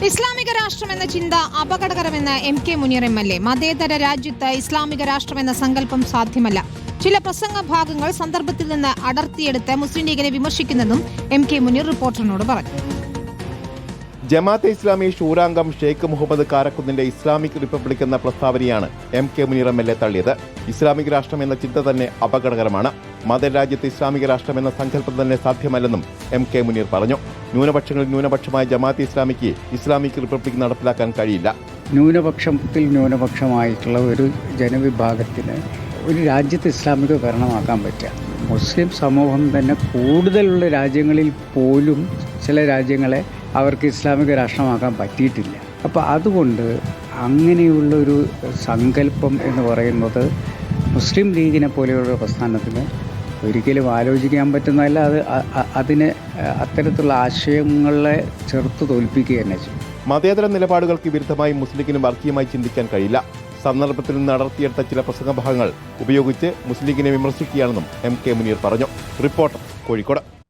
ഇസ്ലാമിക രാഷ്ട്രമെന്ന ചിന്ത അപകടകരമെന്ന് MK. Muneer MLA. മതേതര രാജ്യത്ത് ഇസ്ലാമിക രാഷ്ട്രമെന്ന സങ്കല്പം സാധ്യമല്ല. ചില പ്രസംഗ ഭാഗങ്ങൾ സന്ദർഭത്തിൽ നിന്ന് അടർത്തിയെടുത്ത് മുസ്ലിം ലീഗിനെ വിമർശിക്കുന്നെന്നും എം.കെ. മുനീർ റിപ്പോർട്ടറിനോട് പറഞ്ഞു. ജമാഅത്തെ ഇസ്ലാമി ഷൂറാംഗം ഷെയ്ഖ് മുഹമ്മദ് കാരക്കുന്നിന്റെ ഇസ്ലാമിക് റിപ്പബ്ലിക് എന്ന പ്രസ്താവനയാണ് എം.കെ. മുനീർ എം.എൽ.എ. തള്ളിയത്. ഇസ്ലാമിക രാഷ്ട്രം എന്ന ചിന്ത തന്നെ അപകടകരമാണ്. മതരാജ്യത്ത് ഇസ്ലാമിക രാഷ്ട്രം എന്ന സങ്കല്പം തന്നെ സാധ്യമല്ലെന്നും എം.കെ. മുനീർ പറഞ്ഞു. ന്യൂനപക്ഷങ്ങളിൽ ന്യൂനപക്ഷമായ ജമാഅത്തെ ഇസ്ലാമിക്ക് ഇസ്ലാമിക് റിപ്പബ്ലിക് നടപ്പിലാക്കാൻ കഴിയില്ല. ന്യൂനപക്ഷത്തിൽ ന്യൂനപക്ഷമായിട്ടുള്ള ഒരു ജനവിഭാഗത്തിന് ഒരു രാജ്യത്ത് ഇസ്ലാമിക ഭരണമാക്കാൻ പറ്റുക. മുസ്ലിം സമൂഹം തന്നെ കൂടുതലുള്ള രാജ്യങ്ങളിൽ പോലും ചില രാജ്യങ്ങളെ അവർക്ക് ഇസ്ലാമിക രാഷ്ട്രമാക്കാൻ പറ്റിയിട്ടില്ല. അപ്പോൾ അതുകൊണ്ട് അങ്ങനെയുള്ളൊരു സങ്കല്പം എന്ന് പറയുന്നത് മുസ്ലിം ലീഗിനെ പോലെയുള്ള പ്രസ്ഥാനത്തിന് ഒരിക്കലും ആലോചിക്കാൻ പറ്റുന്നതല്ല. അതിന് അത്തരത്തിലുള്ള ആശയങ്ങളെ ചെറുത്ത് തോൽപ്പിക്കുക തന്നെ ചെയ്യും. മതേതര നിലപാടുകൾക്ക് വിരുദ്ധമായി മുസ്ലിം ലീഗിന് വർഗീയമായി ചിന്തിക്കാൻ കഴിയില്ല. സന്ദർഭത്തിൽ നിന്ന് നടത്തിയെടുത്ത ചില പ്രസംഗഭാഗങ്ങൾ ഉപയോഗിച്ച് മുസ്ലിം ലീഗിനെ വിമർശിക്കുകയാണെന്നും എം.കെ. മുനീർ പറഞ്ഞു. റിപ്പോർട്ടർ, കോഴിക്കോട്.